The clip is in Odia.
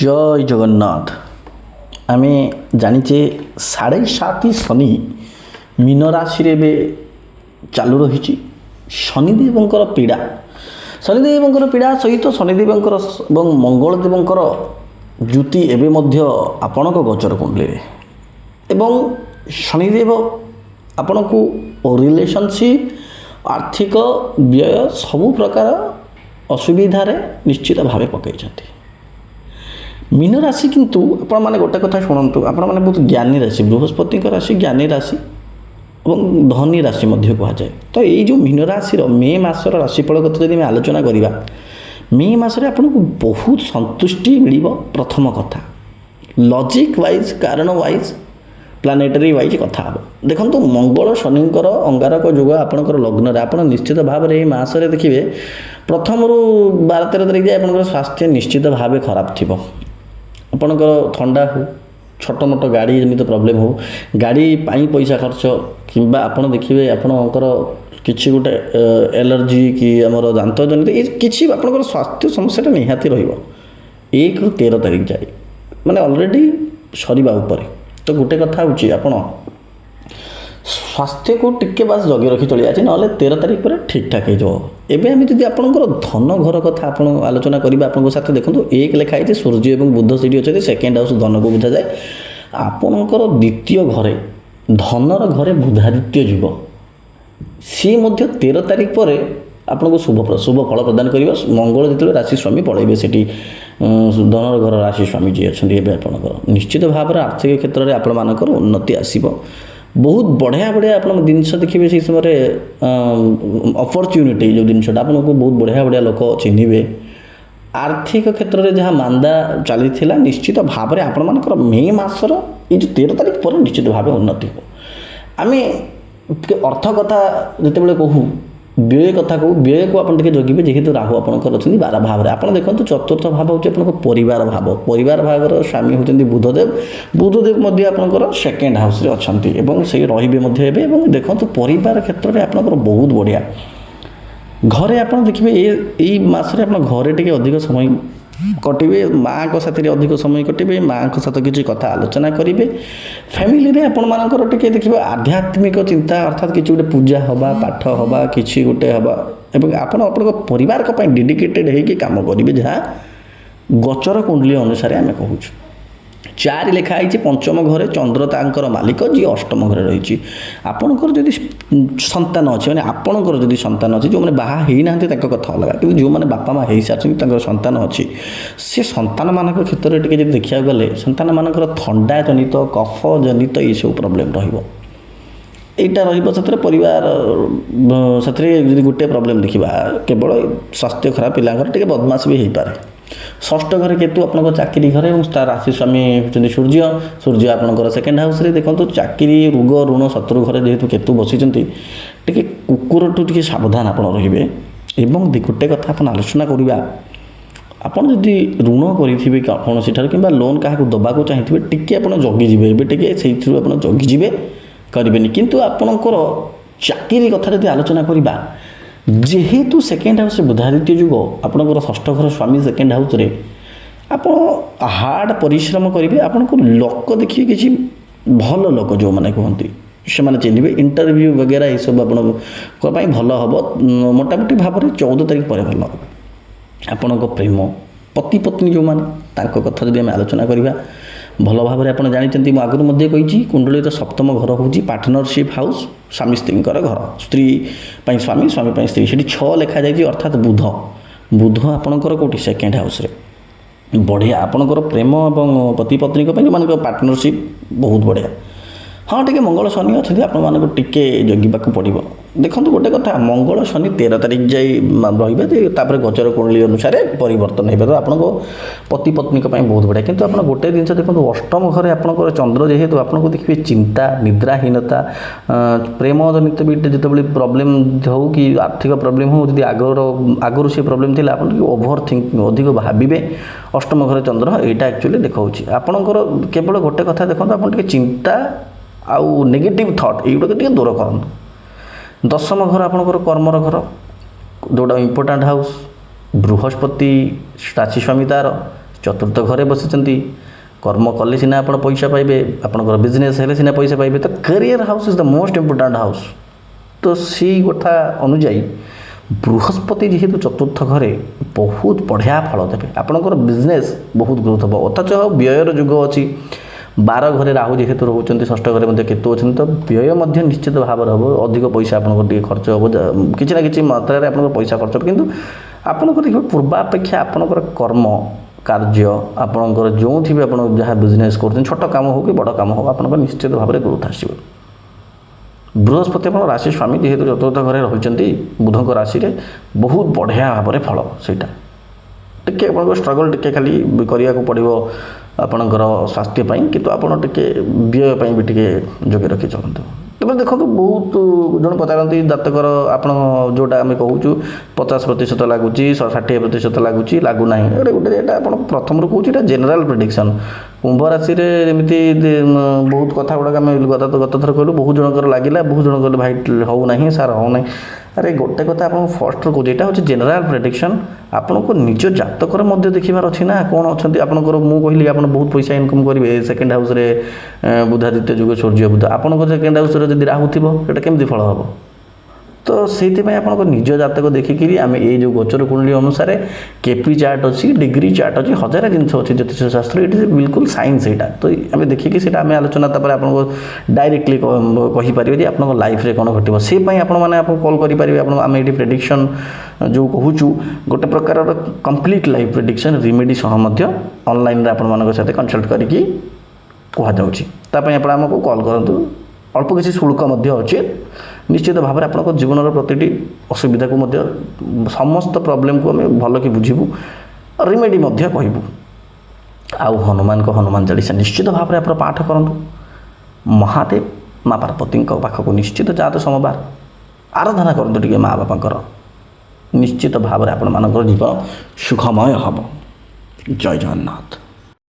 ଜୟ ଜଗନ୍ନାଥ। ଆମେ ଜାଣିଛେ 7.5 ଶନି ମୀନ ରାଶିରେ ଏବେ ଚାଲୁ ରହିଛି। ଶନିଦେବଙ୍କର ପୀଡ଼ା ସହିତ ଶନିଦେବଙ୍କର ଏବଂ ମଙ୍ଗଳଦେବଙ୍କର ଯୁତି ଏବେ ମଧ୍ୟ ଆପଣଙ୍କ ଗୋଚର କୁଣ୍ଡଳୀରେ ଏବଂ ଶନିଦେବ ଆପଣଙ୍କୁ ରିଲେସନସିପ୍ ଆର୍ଥିକ ବ୍ୟୟ ସବୁ ପ୍ରକାର ଅସୁବିଧାରେ ନିଶ୍ଚିତ ଭାବେ ପକାଇଛନ୍ତି। ମୀନ ରାଶି କିନ୍ତୁ ଆପଣମାନେ ଗୋଟେ କଥା ଶୁଣନ୍ତୁ, ଆପଣମାନେ ବହୁତ ଜ୍ଞାନୀ ରାଶି, ବୃହସ୍ପତିଙ୍କ ରାଶି ଜ୍ଞାନୀ ରାଶି ଏବଂ ଧନୀ ରାଶି ମଧ୍ୟ କୁହାଯାଏ। ତ ଏଇ ଯେଉଁ ମୀନ ରାଶିର ମେ ମାସର ରାଶିଫଳ କଥା ଯଦି ଆମେ ଆଲୋଚନା କରିବା, ମେ ମାସରେ ଆପଣଙ୍କୁ ବହୁତ ସନ୍ତୁଷ୍ଟି ମିଳିବ। ପ୍ରଥମ କଥା ଲଜିକ୍ ୱାଇଜ୍, କାରଣ ୱାଇଜ୍, ପ୍ଲାନେଟାରୀ ୱାଇଜ୍ କଥା ହେବ। ଦେଖନ୍ତୁ, ମଙ୍ଗଳ ଶନିଙ୍କର ଅଙ୍ଗାରକ ଯୋଗ ଆପଣଙ୍କର ଲଗ୍ନରେ, ଆପଣ ନିଶ୍ଚିତ ଭାବରେ ଏହି ମାସରେ ଦେଖିବେ ପ୍ରଥମରୁ 12-13 ତାରିଖ ଯାଏ ଆପଣଙ୍କର ସ୍ୱାସ୍ଥ୍ୟ ନିଶ୍ଚିତ ଭାବେ ଖରାପ ଥିବ। ଆପଣଙ୍କର ଥଣ୍ଡା ହେଉ, ଛୋଟ ମୋଟ ଗାଡ଼ି ଯେମିତି ପ୍ରୋବ୍ଲେମ୍ ହେଉ, ଗାଡ଼ି ପାଇଁ ପଇସା ଖର୍ଚ୍ଚ, କିମ୍ବା ଆପଣ ଦେଖିବେ ଆପଣଙ୍କର କିଛି ଗୋଟେ ଏଲର୍ଜି କି ଆମର ଦାନ୍ତ ଜନିତ ଏ କିଛି ଆପଣଙ୍କର ସ୍ୱାସ୍ଥ୍ୟ ସମସ୍ୟାଟା ନିହାତି ରହିବ 1ରୁ 13 ତାରିଖ ଯାଏ, ମାନେ ଅଲରେଡ଼ି ସରିବା ଉପରେ। ତ ଗୋଟେ କଥା ହେଉଛି ଆପଣ ସ୍ୱାସ୍ଥ୍ୟକୁ ଟିକେ ବାସ୍ ଜଗି ରଖି ଚଳିବା ଅଛି, ନହେଲେ 13 ତାରିଖ ପରେ ଠିକ୍ଠାକ୍ ହେଇଯିବ। ଏବେ ଆମେ ଯଦି ଆପଣଙ୍କର ଧନ ଘର କଥା ଆପଣ ଆଲୋଚନା କରିବା, ଆପଣଙ୍କ ସାଥେ ଦେଖନ୍ତୁ 1 ଲେଖା ହେଇଛି, ସୂର୍ଯ୍ୟ ଏବଂ ବୁଧ ସେଇଠି ଅଛନ୍ତି। ସେକେଣ୍ଡ ହାଉସ୍ ଧନକୁ ବୁଝାଯାଏ। ଆପଣଙ୍କର ଦ୍ୱିତୀୟ ଘରେ ଧନର ଘରେ ବୁଧାଦିତ୍ୟ ଯୁଗ, ସିଏ ମଧ୍ୟ 13 ତାରିଖ ପରେ ଆପଣଙ୍କୁ ଶୁଭ ଫଳ ପ୍ରଦାନ କରିବ। ମଙ୍ଗଳ ଯେତେବେଳେ ରାଶି ସ୍ୱାମୀ ପଳାଇବେ ସେଠି, ଧନର ଘର ରାଶି ସ୍ୱାମୀ ଯିଏ ଅଛନ୍ତି, ଏବେ ଆପଣଙ୍କର ନିଶ୍ଚିତ ଭାବରେ ଆର୍ଥିକ କ୍ଷେତ୍ରରେ ଆପଣମାନଙ୍କର ଉନ୍ନତି ଆସିବ। ବହୁତ ବଢ଼ିଆ ଆପଣ ଜିନିଷ ଦେଖିବେ ସେଇ ସମୟରେ, ଅପରଚ୍ୟୁନିଟି ଯେଉଁ ଜିନିଷଟା ଆପଣଙ୍କୁ ବହୁତ ବଢ଼ିଆ ଲୋକ ଚିହ୍ନିବେ। ଆର୍ଥିକ କ୍ଷେତ୍ରରେ ଯାହା ମାନ୍ଦା ଚାଲିଥିଲା ନିଶ୍ଚିତ ଭାବରେ ଆପଣମାନଙ୍କର ମେ ମାସର ଏଇ ଯେଉଁ 13 ତାରିଖ ପରେ ନିଶ୍ଚିତ ଭାବେ ଉନ୍ନତି ହେବ। ଆମେ ଅର୍ଥ କଥା ଯେତେବେଳେ କହୁ, ବ୍ୟୟ କଥା କହୁ, ବ୍ୟୟକୁ ଆପଣ ଟିକେ ଜଗିବେ, ଯେହେତୁ ରାହୁ ଆପଣଙ୍କର ଅଛନ୍ତି 12 ଭାବରେ। ଆପଣ ଦେଖନ୍ତୁ, ଚତୁର୍ଥ ଭାବ ହେଉଛି ଆପଣଙ୍କ ପରିବାର ଭାବ। ପରିବାର ଭାବର ସ୍ୱାମୀ ହେଉଛନ୍ତି ବୁଧଦେବ ମଧ୍ୟ ଆପଣଙ୍କର ସେକେଣ୍ଡ ହାଉସ୍ରେ ଅଛନ୍ତି ଏବଂ ସେଇ ରହିବେ ମଧ୍ୟ ଏବେ। ଏବଂ ଦେଖନ୍ତୁ, ପରିବାର କ୍ଷେତ୍ରରେ ଆପଣଙ୍କର ବହୁତ ବଢ଼ିଆ। ଘରେ ଆପଣ ଦେଖିବେ ଏଇ ମାସରେ ଆପଣ ଘରେ ଟିକେ ଅଧିକ ସମୟ କଟିବେ, ମାଆଙ୍କ ସାଥିରେ ଅଧିକ ସମୟ କଟିବେ, ମାଆଙ୍କ ସହିତ କିଛି କଥା ଆଲୋଚନା କରିବେ। ଫ୍ୟାମିଲିରେ ଆପଣମାନଙ୍କର ଟିକେ ଦେଖିବେ ଆଧ୍ୟାତ୍ମିକ ଚିନ୍ତା, ଅର୍ଥାତ୍ କିଛି ଗୋଟେ ପୂଜା ହେବା, ପାଠ ହେବା, କିଛି ଗୋଟେ ହେବା ଏବଂ ଆପଣଙ୍କ ପରିବାରଙ୍କ ପାଇଁ ଡେଡିକେଟେଡ୍ ହେଇକି କାମ କରିବେ, ଯାହା ଗୋଚର କୁଣ୍ଡଳୀ ଅନୁସାରେ ଆମେ କହୁଛୁ। 4 ଲେଖା ହେଇଛି, ପଞ୍ଚମ ଘରେ ଚନ୍ଦ୍ର ତାଙ୍କର ମାଲିକ, ଯିଏ ଅଷ୍ଟମ ଘରେ ରହିଛି। ଆପଣଙ୍କର ଯଦି ସନ୍ତାନ ଅଛି, ମାନେ ଆପଣଙ୍କର ଯଦି ସନ୍ତାନ ଅଛି, ଯେଉଁମାନେ ବାହା ହେଇନାହାନ୍ତି ତାଙ୍କ କଥା ଅଲଗା, କିନ୍ତୁ ଯେଉଁମାନେ ବାପା ମା ହେଇସାରିଛନ୍ତି ତାଙ୍କର ସନ୍ତାନ ଅଛି, ସେ ସନ୍ତାନମାନଙ୍କ କ୍ଷେତ୍ରରେ ଟିକେ ଯଦି ଦେଖିବାକୁ ଗଲେ, ସନ୍ତାନମାନଙ୍କର ଥଣ୍ଡା ଜନିତ, କଫ ଜନିତ ଏଇସବୁ ପ୍ରୋବ୍ଲେମ୍ ରହିବ। ଏଇଟା ରହିବ। ସେଥିରେ ପରିବାର ସେଥିରେ ଯଦି ଗୋଟେ ପ୍ରୋବ୍ଲେମ୍ ଦେଖିବା, କେବଳ ସ୍ୱାସ୍ଥ୍ୟ ଖରାପ, ପିଲାଙ୍କର ଟିକେ ବଦମାସ ବି ହେଇପାରେ। ଷଷ୍ଠ ଘରେ କେତୁ ଆପଣଙ୍କ ଚାକିରି ଘରେ ଏବଂ ତା ରାଶି ସ୍ୱାମୀ ହେଉଛନ୍ତି ସୂର୍ଯ୍ୟ ଆପଣଙ୍କର ସେକେଣ୍ଡ ହାଉସ୍ରେ। ଦେଖନ୍ତୁ, ଚାକିରି, ରୋଗ, ଋଣ, ଶତ୍ରୁ ଘରେ ଯେହେତୁ କେତୁ ବସିଛନ୍ତି, ଟିକେ କୁକୁରଠୁ ଟିକେ ସାବଧାନ ଆପଣ ରହିବେ। ଏବଂ ଗୋଟେ କଥା ଆପଣ ଆଲୋଚନା କରିବା, ଆପଣ ଯଦି ଋଣ କରିଥିବେ କୌଣସିଠାରୁ କିମ୍ବା ଲୋନ୍ କାହାକୁ ଦେବାକୁ ଚାହିଁଥିବେ, ଟିକେ ଆପଣ ଜଗିଯିବେ। ଏବେ ଟିକେ ସେଇଥିରୁ ଆପଣ ଜଗିଯିବେ, କରିବେନି। କିନ୍ତୁ ଆପଣଙ୍କର ଚାକିରି କଥା ଯଦି ଆଲୋଚନା କରିବା, ଯେହେତୁ ସେକେଣ୍ଡ ହାଉସ୍ରେ ବୁଧାଦିତ୍ୟ ଯୁଗ, ଆପଣଙ୍କର ଷଷ୍ଠ ଘର ସ୍ୱାମୀ ସେକେଣ୍ଡ ହାଉସ୍ରେ, ଆପଣ ହାର୍ଡ଼ ପରିଶ୍ରମ କରିବେ। ଆପଣଙ୍କୁ ଲୋକ ଦେଖିବେ, କିଛି ଭଲ ଲୋକ ଯେଉଁମାନେ କୁହନ୍ତି ସେମାନେ ଚିହ୍ନିବେ। ଇଣ୍ଟରଭ୍ୟୁ ବଗେରା ଏସବୁ ଆପଣଙ୍କ ପାଇଁ ଭଲ ହେବ। ମୋଟାମୋଟି ଭାବରେ 14 ତାରିଖ ପରେ ଭଲ ହେବ। ଆପଣଙ୍କ ପ୍ରେମ, ପତି ପତ୍ନୀ ଯେଉଁମାନେ, ତାଙ୍କ କଥା ଯଦି ଆମେ ଆଲୋଚନା କରିବା, ଭଲ ଭାବରେ ଆପଣ ଜାଣିଛନ୍ତି, ମୁଁ ଆଗରୁ ମଧ୍ୟ କହିଛି, କୁଣ୍ଡଳୀର ସପ୍ତମ ଘର ହେଉଛି ପାର୍ଟନରସିପ୍ ହାଉସ୍, ସ୍ୱାମୀ ସ୍ତ୍ରୀଙ୍କର ଘର। ସ୍ତ୍ରୀ ପାଇଁ ସ୍ୱାମୀ, ସ୍ୱାମୀ ପାଇଁ ସ୍ତ୍ରୀ। ସେଠି 6 ଲେଖାଯାଇଛି, ଅର୍ଥାତ୍ ବୁଧ ଆପଣଙ୍କର କେଉଁଠି ସେକେଣ୍ଡ ହାଉସ୍ରେ। ବଢ଼ିଆ ଆପଣଙ୍କର ପ୍ରେମ ଏବଂ ପତି ପତ୍ନୀଙ୍କ ପାଇଁ ଯେଉଁମାନଙ୍କ ପାର୍ଟନରସିପ୍ ବହୁତ ବଢ଼ିଆ। ହଁ, ଟିକେ ମଙ୍ଗଳ ଶନି ଅଛନ୍ତି, ଆପଣମାନଙ୍କୁ ଟିକେ ଜଗିବାକୁ ପଡ଼ିବ। ଦେଖନ୍ତୁ, ଗୋଟେ କଥା, ମଙ୍ଗଳ ଶନି 13 ତାରିଖ ଯାଇ ରହିବେ, ତାପରେ ଗୋଚର କୁଣ୍ଡଳୀ ଅନୁସାରେ ପରିବର୍ତ୍ତନ ହେଇପାରିବ ଆପଣଙ୍କ ପତି ପତ୍ନୀଙ୍କ ପାଇଁ ବହୁତ ବଢ଼ିଆ। କିନ୍ତୁ ଆପଣ ଗୋଟେ ଜିନିଷ ଦେଖନ୍ତୁ, ଅଷ୍ଟମ ଘରେ ଆପଣଙ୍କର ଚନ୍ଦ୍ର ଯେହେତୁ, ଆପଣଙ୍କୁ ଦେଖିବେ ଚିନ୍ତା, ନିଦ୍ରାହୀନତା, ପ୍ରେମ ଜନିତ ବି ଯେତେବେଳେ ପ୍ରୋବ୍ଲେମ୍ ହେଉ କି ଆର୍ଥିକ ପ୍ରୋବ୍ଲେମ୍ ହେଉ, ଯଦି ଆଗରୁ ସେ ପ୍ରୋବ୍ଲେମ୍ ଥିଲା, ଆପଣ ଟିକେ ଓଭର ଥିଙ୍କିଂ, ଅଧିକ ଭାବିବେ। ଅଷ୍ଟମ ଘରେ ଚନ୍ଦ୍ର, ଏଇଟା ଆକ୍ଚୁଆଲି ଦେଖାଉଛି। ଆପଣଙ୍କର କେବଳ ଗୋଟେ କଥା ଦେଖନ୍ତୁ, ଆପଣ ଟିକେ ଚିନ୍ତା ଆଉ ନେଗେଟିଭ୍ ଥଟ୍ ଏଇଗୁଡ଼ାକ ଟିକେ ଦୂର କରନ୍ତୁ। ଦଶମ ଘର ଆପଣଙ୍କର କର୍ମର ଘର, ଯେଉଁଟା ଇମ୍ପୋର୍ଟାଣ୍ଟ ହାଉସ୍। ବୃହସ୍ପତି ରାଶି ସ୍ୱାମୀ, ତା'ର ଚତୁର୍ଥ ଘରେ ବସିଛନ୍ତି, କର୍ମ କଲେ ସିନା ଆପଣ ପଇସା ପାଇବେ, ଆପଣଙ୍କର ବିଜନେସ୍ ହେଲେ ସିନା ପଇସା ପାଇବେ। ତ career house is the most important house. ତ ସେଇ କଥା ଅନୁଯାୟୀ ବୃହସ୍ପତି ଯେହେତୁ ଚତୁର୍ଥ ଘରେ ବହୁତ ବଢ଼ିଆ ଫଳ ଦେବେ, ଆପଣଙ୍କର ବିଜନେସ୍ ବହୁତ ଗ୍ରୋଥ୍ ହେବ। ଅଥଚ ବ୍ୟୟର ଯୁଗ ଅଛି, 12 ଘରେ ରାହୁ ଯେହେତୁ ରହୁଛନ୍ତି, 6ଠ ଘରେ ମଧ୍ୟ କେତୁ ଅଛନ୍ତି, ତ ବ୍ୟୟ ମଧ୍ୟ ନିଶ୍ଚିତ ଭାବରେ ହେବ। ଅଧିକ ପଇସା ଆପଣଙ୍କର ଟିକେ ଖର୍ଚ୍ଚ ହେବ, କିଛି ନା କିଛି ମାତ୍ରାରେ ଆପଣଙ୍କର ପଇସା ଖର୍ଚ୍ଚ ହେବ। କିନ୍ତୁ ଆପଣଙ୍କର ଦେଖିବେ ପୂର୍ବାପେକ୍ଷା ଆପଣଙ୍କର କର୍ମ କାର୍ଯ୍ୟ, ଆପଣଙ୍କର ଯେଉଁଠି ବି ଆପଣ ଯାହା ବିଜନେସ୍ କରୁଛନ୍ତି, ଛୋଟ କାମ ହେଉ କି ବଡ଼ କାମ ହେଉ, ଆପଣଙ୍କର ନିଶ୍ଚିତ ଭାବରେ ଗ୍ରୋଥ୍ ଆସିବ। ବୃହସ୍ପତି ଆପଣଙ୍କ ରାଶି ସ୍ୱାମୀ ଯେହେତୁ ଚତୁର୍ଥ ଘରେ ରହିଛନ୍ତି ବୁଧଙ୍କ ରାଶିରେ, ବହୁତ ବଢ଼ିଆ ଭାବରେ ଫଳ ସେଇଟା। ଟିକେ ଆପଣଙ୍କ ଷ୍ଟ୍ରଗଲ୍ ଟିକେ ଖାଲି କରିବାକୁ ପଡ଼ିବ ଆପଣଙ୍କର ସ୍ୱାସ୍ଥ୍ୟ ପାଇଁ, କିନ୍ତୁ ଆପଣ ଟିକେ ବ୍ୟୟ ପାଇଁ ବି ଟିକେ ଜଗି ରଖି ଚଳନ୍ତୁ। ତେବେ ଦେଖନ୍ତୁ, ବହୁତ ଜଣ ପଚାରନ୍ତି ଜାତକର ଆପଣ ଯେଉଁଟା ଆମେ କହୁଛୁ 50% ଲାଗୁଛି, 60% ଲାଗୁଛି, ଲାଗୁନାହିଁ। ଏଇଟା ଆପଣ ପ୍ରଥମରୁ କହୁଛି, ଏଇଟା ଜେନେରାଲ୍ ପ୍ରେଡ଼ିକ୍ସନ୍। କୁମ୍ଭ ରାଶିରେ ଯେମିତି ବହୁତ କଥା ଗୁଡ଼ାକ ଆମେ ଗତଥର କହିଲୁ, ବହୁତ ଜଣଙ୍କର ଲାଗିଲା, ବହୁତ ଜଣ କହିଲେ ଭାଇ ହେଉନାହିଁ ସାର୍, ହେଉନାହିଁ। ଆରେ ଗୋଟେ କଥା ଆପଣଙ୍କୁ ଫାର୍ଷ୍ଟରୁ କହୁଛି, ଏଇଟା ହେଉଛି ଜେନେରାଲ୍ ପ୍ରେଡ଼ିକ୍ସନ୍। ଆପଣଙ୍କୁ ନିଜ ଜାତକରେ ମଧ୍ୟ ଦେଖିବାର ଅଛି ନା, କ'ଣ ଅଛନ୍ତି ଆପଣଙ୍କର। ମୁଁ କହିଲି ଆପଣ ବହୁତ ପଇସା ଇନକମ୍ କରିବେ, ସେକେଣ୍ଡ ହାଉସ୍ରେ ବୁଧାଦିତ୍ୟ ଯୁଗ ସୂର୍ଯ୍ୟ ବୁଧ, ଆପଣଙ୍କର ସେକେଣ୍ଡ ହାଉସ୍ରେ ଯଦି ରାହୁ ଥିବ, ସେଇଟା କେମିତି ଫଳ ହେବ? ତ ସେଇଥିପାଇଁ ଆପଣଙ୍କ ନିଜ ଜାତକ ଦେଖିକିରି ଆମେ ଏଇ ଯେଉଁ ଗୋଚର କୁଣ୍ଡଳୀ ଅନୁସାରେ କେପି ଚାର୍ଟ ଅଛି, ଡିଗ୍ରୀ ଚାର୍ଟ ଅଛି, ହଜାରେ ଜିନିଷ ଅଛି ଜ୍ୟୋତିଷ ଶାସ୍ତ୍ର। ଏଇଠି ବିଲକୁଲ ସାଇନ୍ସ ଏଇଟା। ତ ଆମେ ଦେଖିକି ସେଇଟା ଆମେ ଆଲୋଚନା ତାପରେ ଆପଣଙ୍କୁ ଡାଇରେକ୍ଟଲି କହିପାରିବେ ଯେ ଆପଣଙ୍କ ଲାଇଫ୍ରେ କ'ଣ ଘଟିବ। ସେ ପାଇଁ ଆପଣମାନେ ଆପଣଙ୍କୁ କଲ୍ କରିପାରିବେ। ଆମେ ଏଇଠି ପ୍ରେଡ଼ିକ୍ସନ୍ ଯେଉଁ କହୁଛୁ, ଗୋଟେ ପ୍ରକାରର କମ୍ପ୍ଲିଟ୍ ଲାଇଫ୍ ପ୍ରେଡ଼ିକ୍ସନ୍ ରିମେଡ଼ି ସହ ମଧ୍ୟ ଅନଲାଇନ୍ରେ ଆପଣମାନଙ୍କ ସହିତ କନସଲ୍ଟ କରିକି କୁହାଯାଉଛି। ତା ପାଇଁ ଆପଣ ଆମକୁ କଲ୍ କରନ୍ତୁ। ଅଳ୍ପ କିଛି ଶୁଳ୍କ ମଧ୍ୟ ଅଛି। ନିଶ୍ଚିତ ଭାବରେ ଆପଣଙ୍କ ଜୀବନର ପ୍ରତିଟି ଅସୁବିଧାକୁ ମଧ୍ୟ, ସମସ୍ତ ପ୍ରୋବ୍ଲେମକୁ ଆମେ ଭଲକି ବୁଝିବୁ, ରିମେଡ଼ି ମଧ୍ୟ କହିବୁ। ଆଉ ହନୁମାନଙ୍କ ହନୁମାନ ଚାଳିଶା ନିଶ୍ଚିତ ଭାବରେ ଆପଣ ପାଠ କରନ୍ତୁ। ମହାଦେବ ମା ପାର୍ବତୀଙ୍କ ପାଖକୁ ନିଶ୍ଚିତ ଯାଆନ୍ତୁ, ସୋମବାର ଆରାଧନା କରନ୍ତୁ ଟିକେ ମା ବାପାଙ୍କର। ନିଶ୍ଚିତ ଭାବରେ ଆପଣମାନଙ୍କର ଜୀବନ ସୁଖମୟ ହେବ। ଜୟ ଜଗନ୍ନାଥ।